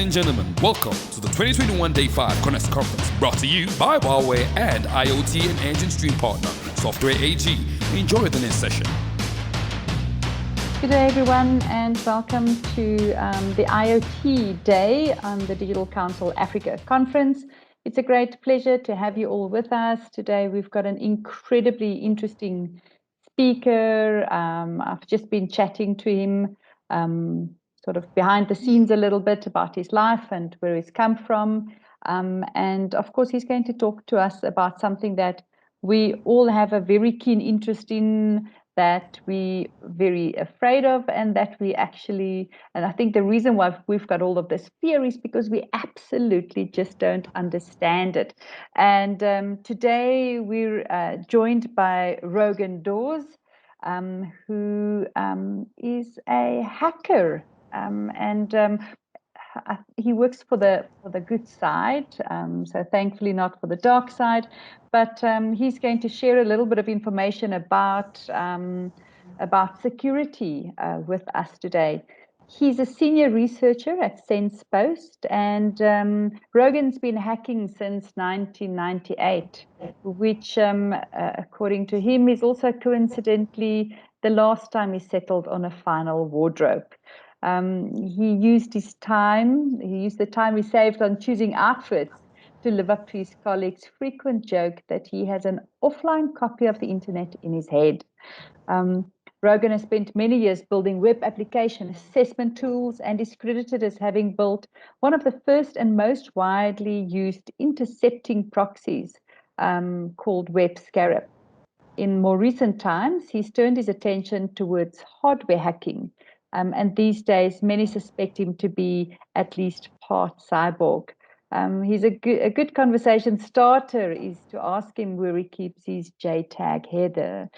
and gentlemen, welcome to the 2021 Day 5 Connect Conference, brought to you by Huawei and IoT and engine stream partner, Software AG. Enjoy the next session. Good day, everyone, and welcome to the IoT Day on the Digital Council Africa Conference. It's a great pleasure to have you all with us. Today, we've got an incredibly interesting speaker. I've just been chatting to him sort of behind the scenes a little bit about his life and where he's come from. And of course, he's going to talk to us about something that we all have a very keen interest in, that we very afraid of, and that we actually, and I think the reason why we've got all of this fear is because we absolutely just don't understand it. And today we're joined by Rogan Dawes, who is a hacker, he works for the good side, so thankfully not for the dark side. But he's going to share a little bit of information about security with us today. He's a senior researcher at SensePost, and Rogan's been hacking since 1998, which, according to him, is also coincidentally the last time he settled on a final wardrobe. He used the time he saved on choosing outfits to live up to his colleagues' frequent joke that he has an offline copy of the internet in his head. Rogan has spent many years building web application assessment tools and is credited as having built one of the first and most widely used intercepting proxies called Web Scarab. In more recent times, he's turned his attention towards hardware hacking. And these days, many suspect him to be at least part cyborg. He's a good conversation starter is to ask him where he keeps his JTAG header.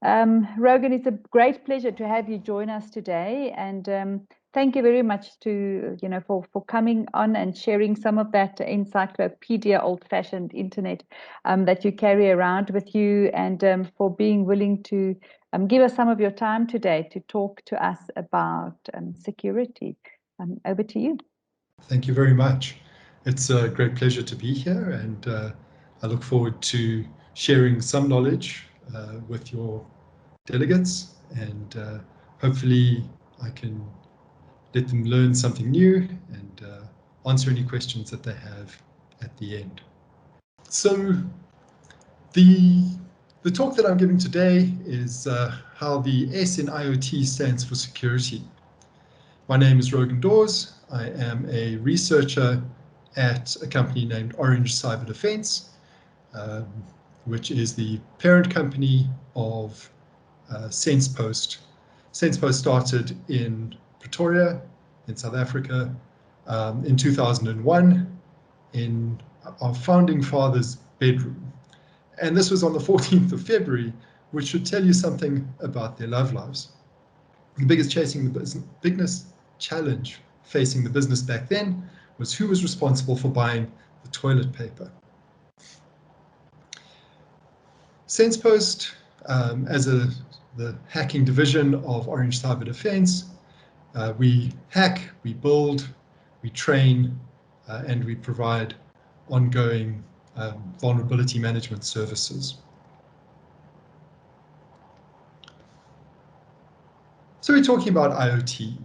Rogan, it's a great pleasure to have you join us today, and thank you very much for coming on and sharing some of that encyclopedia, old-fashioned internet that you carry around with you, and for being willing to give us some of your time today to talk to us about security. Over to you. Thank you very much. It's a great pleasure to be here, and I look forward to sharing some knowledge with your delegates, and hopefully I can let them learn something new and answer any questions that they have at the end. So the talk that I'm giving today is how the S in IoT stands for security. My name is Rogan Dawes. I am a researcher at a company named Orange Cyber Defense, which is the parent company of SensePost. SensePost started in Pretoria, in South Africa, in 2001, in our founding father's bedroom. And this was on the 14th of February, which should tell you something about their love lives. The biggest challenge facing the business back then was who was responsible for buying the toilet paper. SensePost, as the hacking division of Orange Cyber Defense, we hack, we build, we train, and we provide ongoing vulnerability management services. So we're talking about IoT,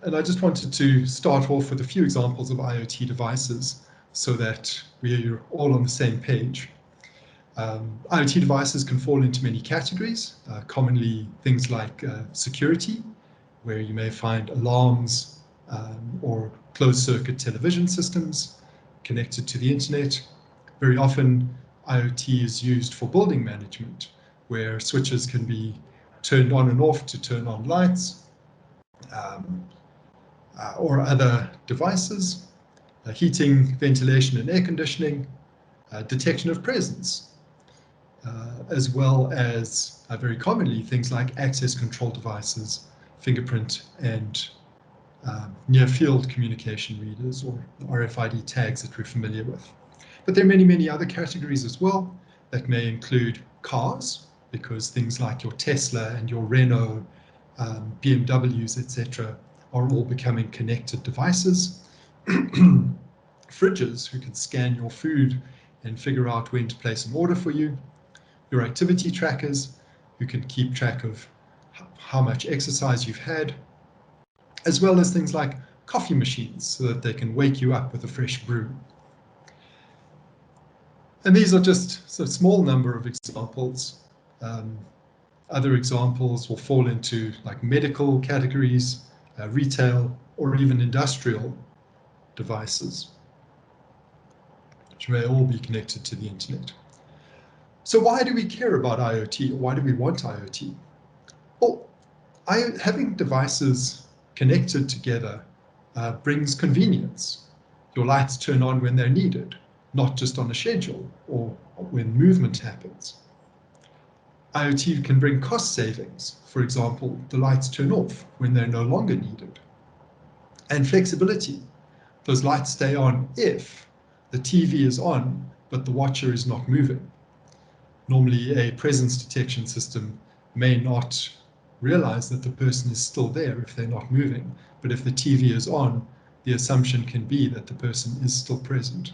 and I just wanted to start off with a few examples of IoT devices so that we're all on the same page. IoT devices can fall into many categories, commonly things like security, where you may find alarms or closed-circuit television systems connected to the internet. Very often, IoT is used for building management, where switches can be turned on and off to turn on lights, or other devices, heating, ventilation, and air conditioning, detection of presence, as well as very commonly things like access control devices, fingerprint, and near-field communication readers, or RFID tags that we're familiar with. But there are many, many other categories as well that may include cars, because things like your Tesla and your Renault, BMWs, etc., are all becoming connected devices. fridges who can scan your food and figure out when to place an order for you, your activity trackers who can keep track of how much exercise you've had, as well as things like coffee machines so that they can wake you up with a fresh brew. And these are just a small number of examples. Other examples will fall into like medical categories, retail, or even industrial devices, which may all be connected to the internet. So why do we care about IoT? Why do we want IoT? Well, having devices connected together brings convenience. Your lights turn on when they're needed, not just on a schedule or when movement happens. IoT can bring cost savings. For example, the lights turn off when they're no longer needed. And flexibility. Those lights stay on if the TV is on, but the watcher is not moving. Normally, a presence detection system may not realize that the person is still there if they're not moving. But if the TV is on, the assumption can be that the person is still present.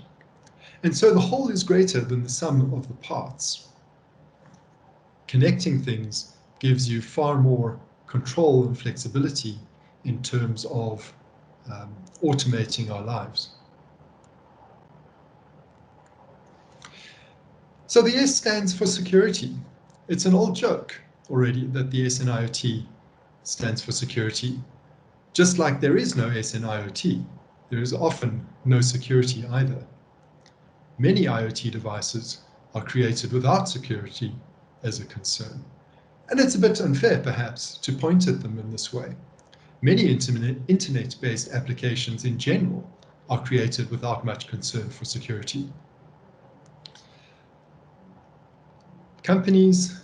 And so the whole is greater than the sum of the parts. Connecting things gives you far more control and flexibility in terms of automating our lives. So the S stands for security. It's an old joke already that the S in IoT stands for security. Just like there is no S in IoT, there is often no security either. Many IoT devices are created without security as a concern. And it's a bit unfair, perhaps, to point at them in this way. Many internet-based applications in general are created without much concern for security. Companies,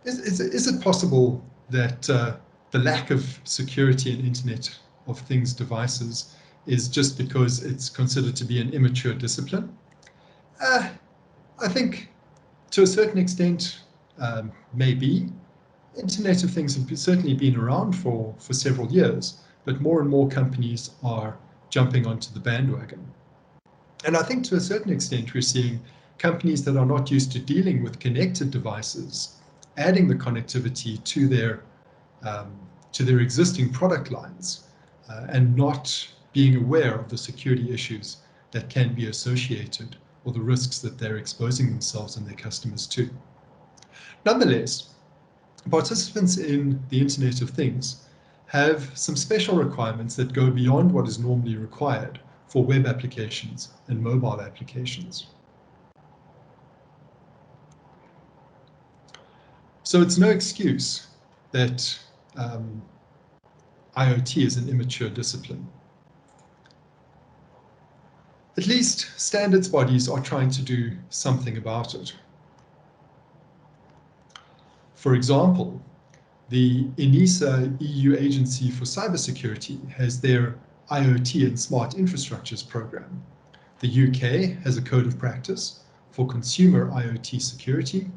is it possible that the lack of security in Internet of Things devices is just because it's considered to be an immature discipline? I think to a certain extent, maybe. Internet of Things have certainly been around for several years, but more and more companies are jumping onto the bandwagon. And I think to a certain extent, we're seeing companies that are not used to dealing with connected devices, adding the connectivity to their existing product lines, and not being aware of the security issues that can be associated or the risks that they're exposing themselves and their customers to. Nonetheless, participants in the Internet of Things have some special requirements that go beyond what is normally required for web applications and mobile applications. So it's no excuse that IoT is an immature discipline. At least standards bodies are trying to do something about it. For example, the ENISA EU Agency for Cybersecurity has their IoT and Smart Infrastructures program. The UK has a code of practice for consumer IoT security,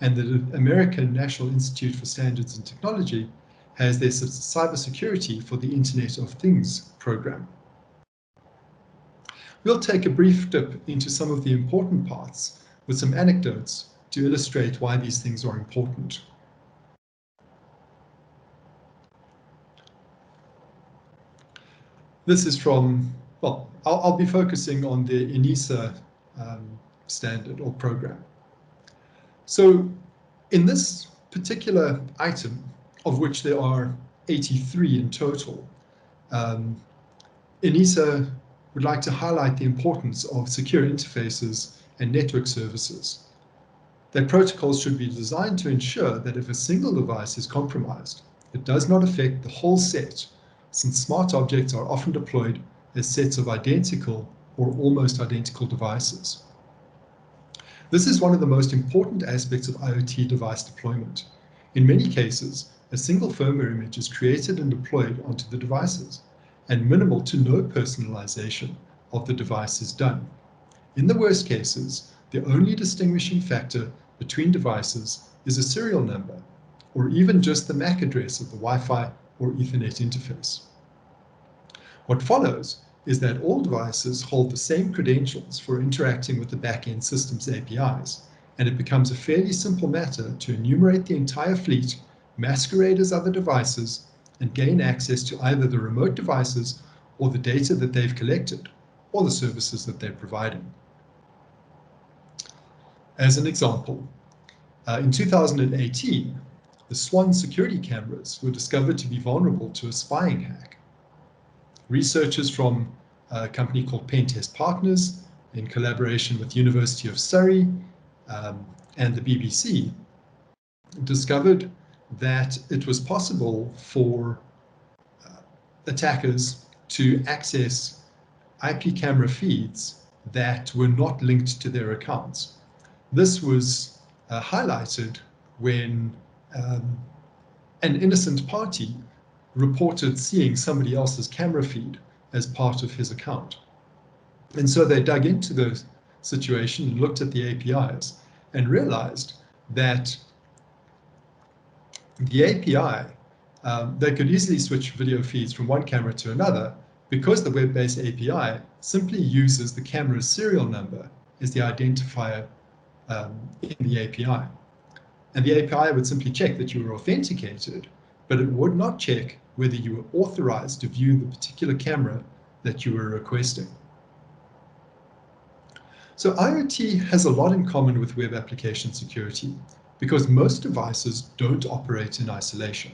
and the American National Institute for Standards and Technology has their cybersecurity for the Internet of Things program. We'll take a brief dip into some of the important parts with some anecdotes to illustrate why these things are important. This is from, well, I'll be focusing on the ENISA standard or program. So in this particular item, of which there are 83 in total, ENISA would like to highlight the importance of secure interfaces and network services. Their protocols should be designed to ensure that if a single device is compromised, it does not affect the whole set, since smart objects are often deployed as sets of identical or almost identical devices. This is one of the most important aspects of IoT device deployment. In many cases, a single firmware image is created and deployed onto the devices, and minimal to no personalization of the device is done. In the worst cases, the only distinguishing factor between devices is a serial number, or even just the MAC address of the Wi-Fi or Ethernet interface. What follows is that all devices hold the same credentials for interacting with the back-end system's APIs, and it becomes a fairly simple matter to enumerate the entire fleet, masquerade as other devices, and gain access to either the remote devices or the data that they've collected, or the services that they're providing. As an example, in 2018, the Swan security cameras were discovered to be vulnerable to a spying hack. Researchers from a company called Pentest Partners, in collaboration with University of Surrey and the BBC, discovered that it was possible for attackers to access IP camera feeds that were not linked to their accounts. This was highlighted when an innocent party reported seeing somebody else's camera feed as part of his account. And so they dug into the situation and looked at the APIs and realized that the API, they could easily switch video feeds from one camera to another because the web-based API simply uses the camera's serial number as the identifier in the API. And the API would simply check that you were authenticated, but it would not check whether you were authorized to view the particular camera that you were requesting. So IoT has a lot in common with web application security because most devices don't operate in isolation.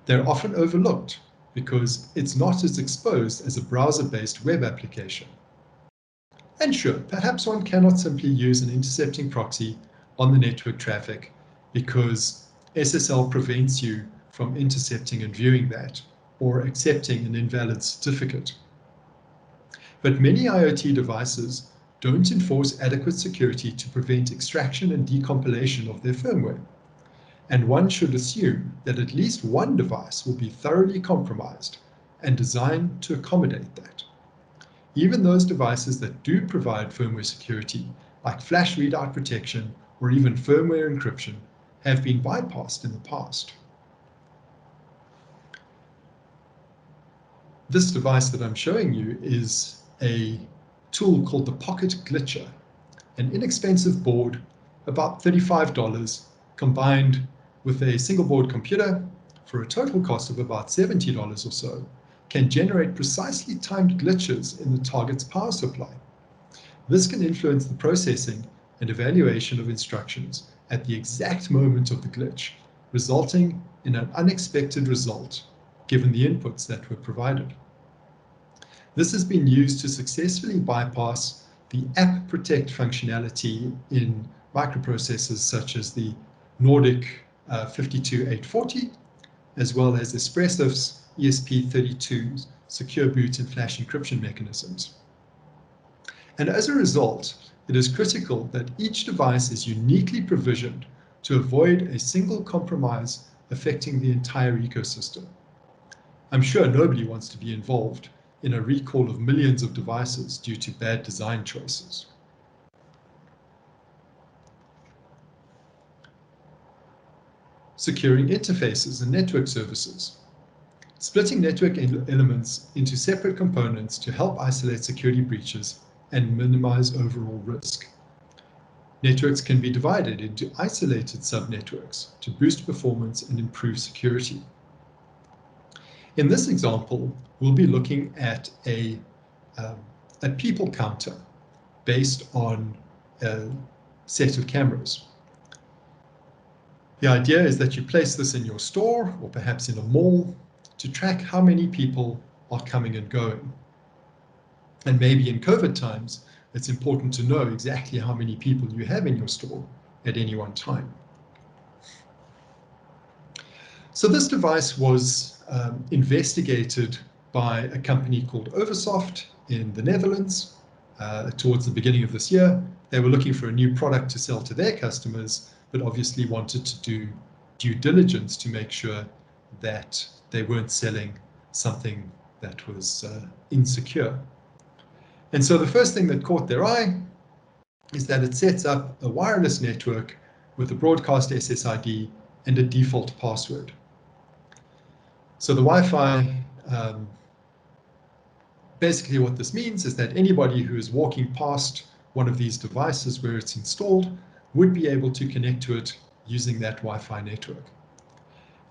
They're often overlooked because it's not as exposed as a browser-based web application. And sure, perhaps one cannot simply use an intercepting proxy on the network traffic because SSL prevents you from intercepting and viewing that or accepting an invalid certificate. But many IoT devices don't enforce adequate security to prevent extraction and decompilation of their firmware. And one should assume that at least one device will be thoroughly compromised and designed to accommodate that. Even those devices that do provide firmware security, like flash readout protection or even firmware encryption, have been bypassed in the past. This device that I'm showing you is a tool called the Pocket Glitcher, an inexpensive board, about $35, combined with a single board computer for a total cost of about $70 or so, can generate precisely timed glitches in the target's power supply. This can influence the processing and evaluation of instructions at the exact moment of the glitch, resulting in an unexpected result given the inputs that were provided. This has been used to successfully bypass the app protect functionality in microprocessors such as the Nordic 52840, as well as Espressif's ESP32 secure boot and flash encryption mechanisms. And as a result, it is critical that each device is uniquely provisioned to avoid a single compromise affecting the entire ecosystem. I'm sure nobody wants to be involved in a recall of millions of devices due to bad design choices. Securing interfaces and network services. Splitting network elements into separate components to help isolate security breaches and minimize overall risk. Networks can be divided into isolated subnetworks to boost performance and improve security. In this example, we'll be looking at a people counter based on a set of cameras. The idea is that you place this in your store or perhaps in a mall to track how many people are coming and going. And maybe in COVID times, it's important to know exactly how many people you have in your store at any one time. So this device was investigated by a company called Oversoft in the Netherlands towards the beginning of this year. They were looking for a new product to sell to their customers, but obviously wanted to do due diligence to make sure that they weren't selling something that was insecure. And so the first thing that caught their eye is that it sets up a wireless network with a broadcast SSID and a default password. So the Wi-Fi Basically, what this means is that anybody who is walking past one of these devices where it's installed would be able to connect to it using that Wi-Fi network.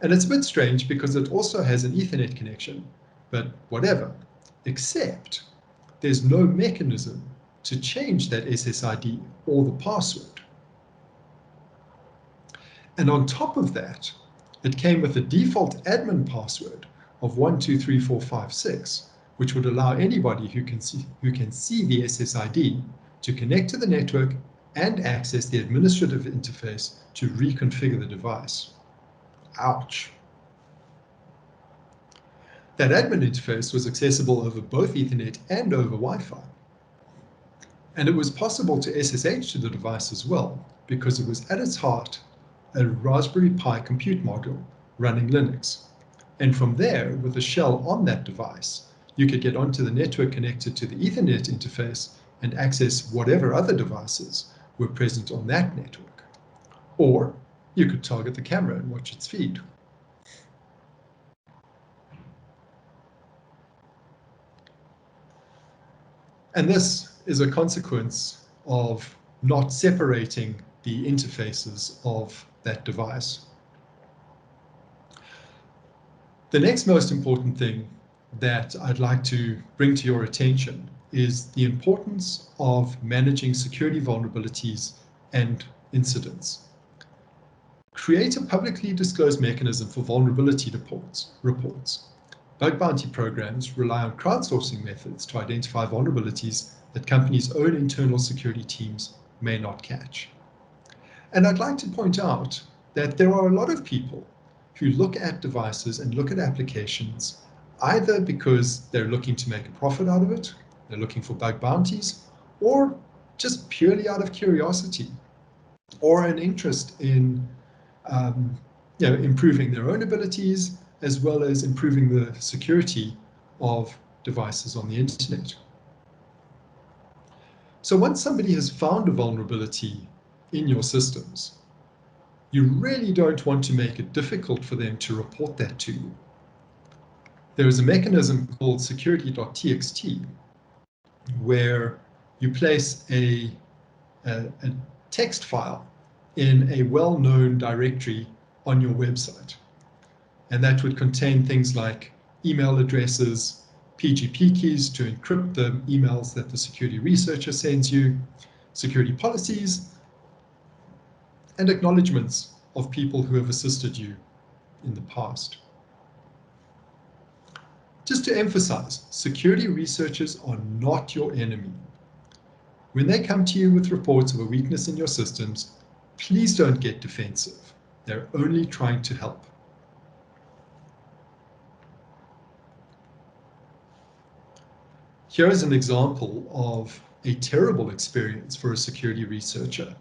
And it's a bit strange because it also has an Ethernet connection, but whatever, except there's no mechanism to change that SSID or the password. And on top of that, it came with a default admin password of 123456, which would allow anybody who can see the SSID to connect to the network and access the administrative interface to reconfigure the device. Ouch. That admin interface was accessible over both Ethernet and over Wi-Fi. And it was possible to SSH to the device as well, because it was at its heart a Raspberry Pi compute module running Linux. And from there, with a shell on that device, you could get onto the network connected to the Ethernet interface and access whatever other devices were present on that network. Or you could target the camera and watch its feed. And this is a consequence of not separating the interfaces of that device. The next most important thing that I'd like to bring to your attention is the importance of managing security vulnerabilities and incidents. Create a publicly disclosed mechanism for vulnerability reports. Bug bounty programs rely on crowdsourcing methods to identify vulnerabilities that companies' own internal security teams may not catch. And I'd like to point out that there are a lot of people who look at devices and look at applications either because they're looking to make a profit out of it, they're looking for bug bounties, or just purely out of curiosity or an interest in improving their own abilities as well as improving the security of devices on the internet. So once somebody has found a vulnerability in your systems, you really don't want to make it difficult for them to report that to you. There is a mechanism called security.txt where you place a text file in a well-known directory on your website. And that would contain things like email addresses, PGP keys to encrypt the emails that the security researcher sends you, security policies, and acknowledgements of people who have assisted you in the past. Just to emphasize, security researchers are not your enemy. When they come to you with reports of a weakness in your systems, please don't get defensive. They're only trying to help. Here is an example of a terrible experience for a security researcher.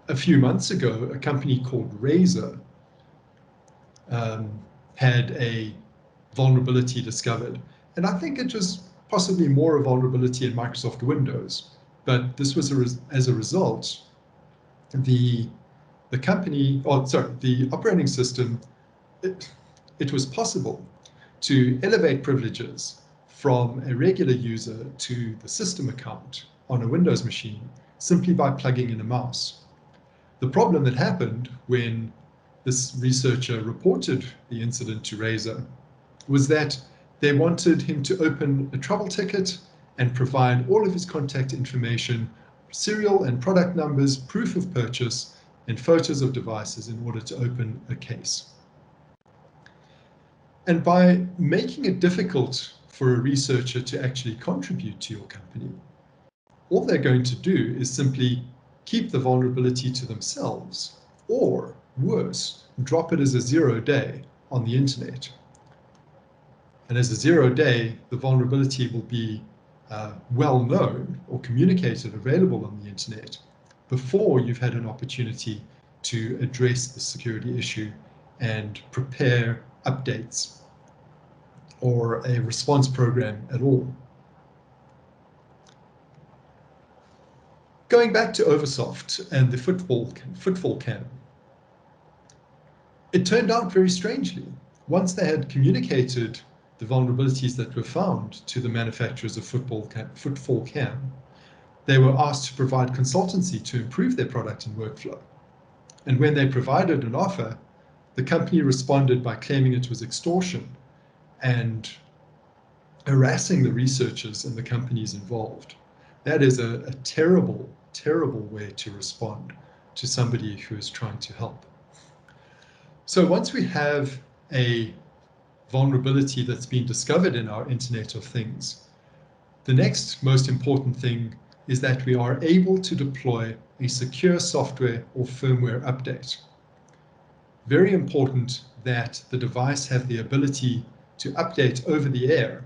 A few months ago, a company called Razer had a vulnerability discovered. And I think it was possibly more a vulnerability in Microsoft Windows. But this was as a result, the operating system, it was possible to elevate privileges from a regular user to the system account on a Windows machine simply by plugging in a mouse. The problem that happened when this researcher reported the incident to Razer was that they wanted him to open a trouble ticket and provide all of his contact information, serial and product numbers, proof of purchase, and photos of devices in order to open a case. And by making it difficult for a researcher to actually contribute to your company, all they're going to do is simply keep the vulnerability to themselves, or worse, drop it as a 0-day on the internet. And as a 0-day, the vulnerability will be well known or communicated, available on the internet before you've had an opportunity to address the security issue and prepare updates or a response program at all. Going back to Oversoft and the footfall cam, it turned out very strangely. Once they had communicated the vulnerabilities that were found to the manufacturers of footfall cam, they were asked to provide consultancy to improve their product and workflow. And when they provided an offer, the company responded by claiming it was extortion and harassing the researchers and the companies involved. That is a terrible, terrible way to respond to somebody who is trying to help. So once we have a vulnerability that's been discovered in our Internet of Things, the next most important thing is that we are able to deploy a secure software or firmware update. Very important that the device have the ability to update over the air,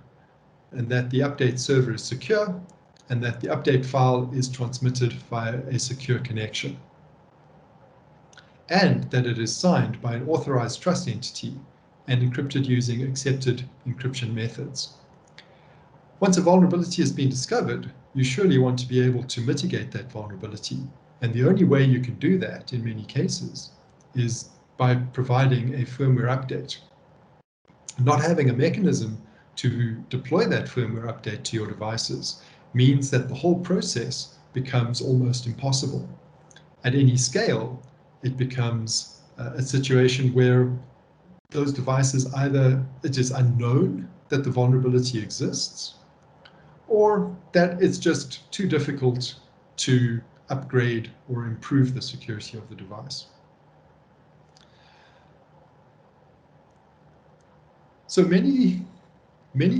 and that the update server is secure, and that the update file is transmitted via a secure connection, and that it is signed by an authorized trust entity and encrypted using accepted encryption methods. Once a vulnerability has been discovered, you surely want to be able to mitigate that vulnerability. And the only way you can do that in many cases is by providing a firmware update. Not having a mechanism to deploy that firmware update to your devices means that the whole process becomes almost impossible. At any scale, it becomes a situation where those devices, either it is unknown that the vulnerability exists, or that it's just too difficult to upgrade or improve the security of the device. So many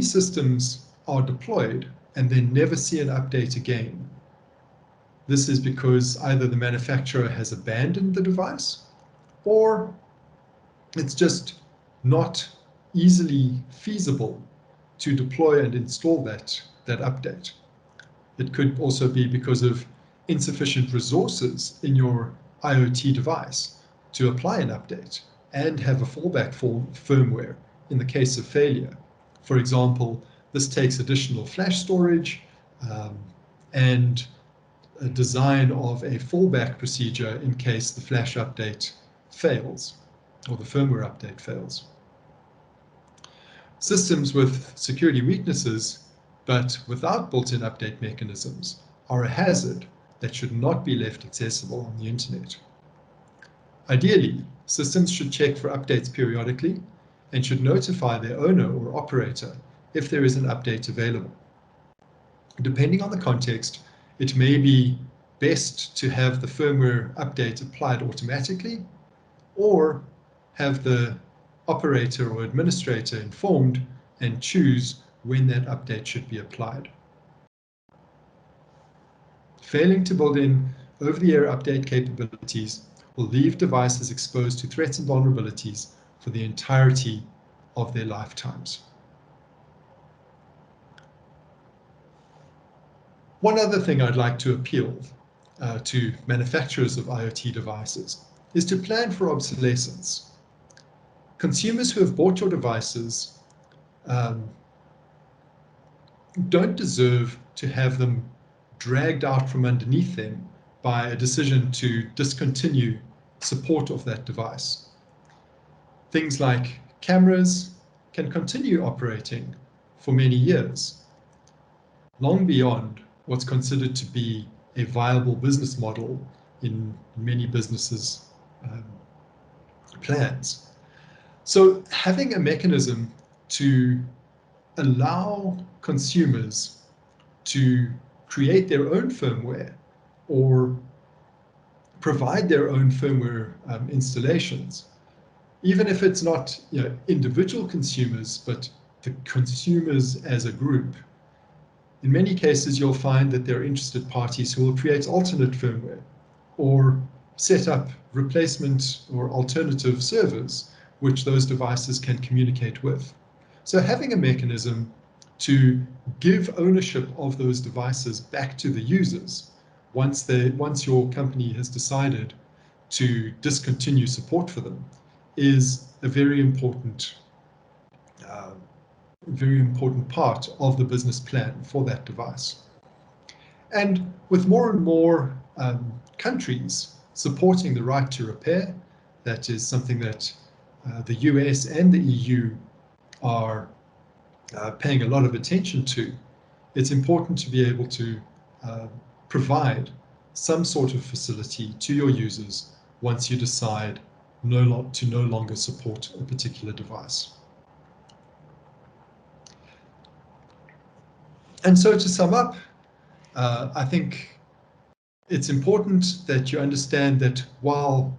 systems are deployed and then never see an update again. This is because either the manufacturer has abandoned the device, or it's just not easily feasible to deploy and install that update. It could also be because of insufficient resources in your IoT device to apply an update and have a fallback firmware in the case of failure. For example, this takes additional flash storage and a design of a fallback procedure in case the flash update fails or the firmware update fails. Systems with security weaknesses but without built-in update mechanisms are a hazard that should not be left accessible on the internet. Ideally, systems should check for updates periodically and should notify their owner or operator if there is an update available. Depending on the context, it may be best to have the firmware update applied automatically, or have the operator or administrator informed and choose when that update should be applied. Failing to build in over-the-air update capabilities will leave devices exposed to threats and vulnerabilities for the entirety of their lifetimes. One other thing I'd like to appeal to manufacturers of IoT devices is to plan for obsolescence. Consumers who have bought your devices don't deserve to have them dragged out from underneath them by a decision to discontinue support of that device. Things like cameras can continue operating for many years, long beyond what's considered to be a viable business model in many businesses' plans. So having a mechanism to allow consumers to create their own firmware or provide their own firmware installations, even if it's not individual consumers, but the consumers as a group. In many cases, you'll find that there are interested parties who will create alternate firmware or set up replacement or alternative servers which those devices can communicate with. So having a mechanism to give ownership of those devices back to the users once your company has decided to discontinue support for them is a very important part of the business plan for that device. And with more and more countries supporting the right to repair, that is something that the US and the EU are paying a lot of attention to, it's important to be able to provide some sort of facility to your users once you decide to no longer support a particular device. And so to sum up, I think it's important that you understand that while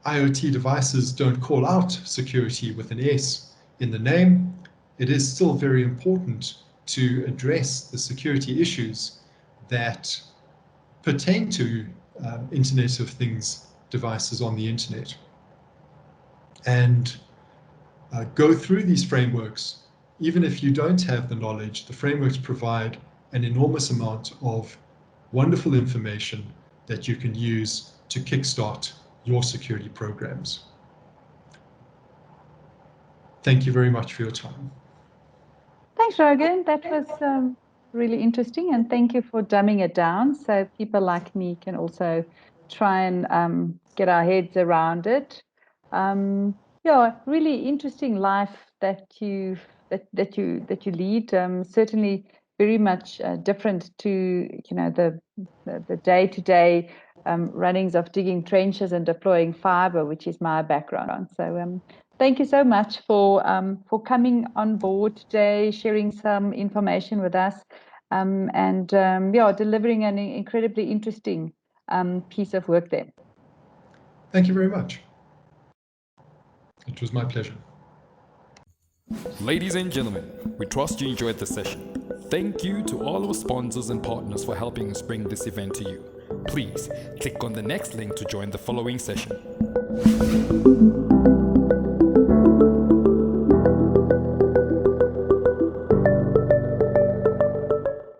IoT devices don't call out security with an S in the name, it is still very important to address the security issues that pertain to Internet of Things devices on the internet. And go through these frameworks. Even if you don't have the knowledge, the frameworks provide an enormous amount of wonderful information that you can use to kickstart your security programs. Thank you very much for your time. Thanks, Rogan. That was really interesting, and thank you for dumbing it down so people like me can also try and get our heads around it. Yeah, really interesting life that you lead. Certainly very much different to the day-to-day runnings of digging trenches and deploying fiber, which is my background. So thank you so much for coming on board today, sharing some information with us, and delivering an incredibly interesting piece of work there. Thank you very much. It was my pleasure. Ladies and gentlemen, we trust you enjoyed the session. Thank you to all our sponsors and partners for helping us bring this event to you. Please click on the next link to join the following session.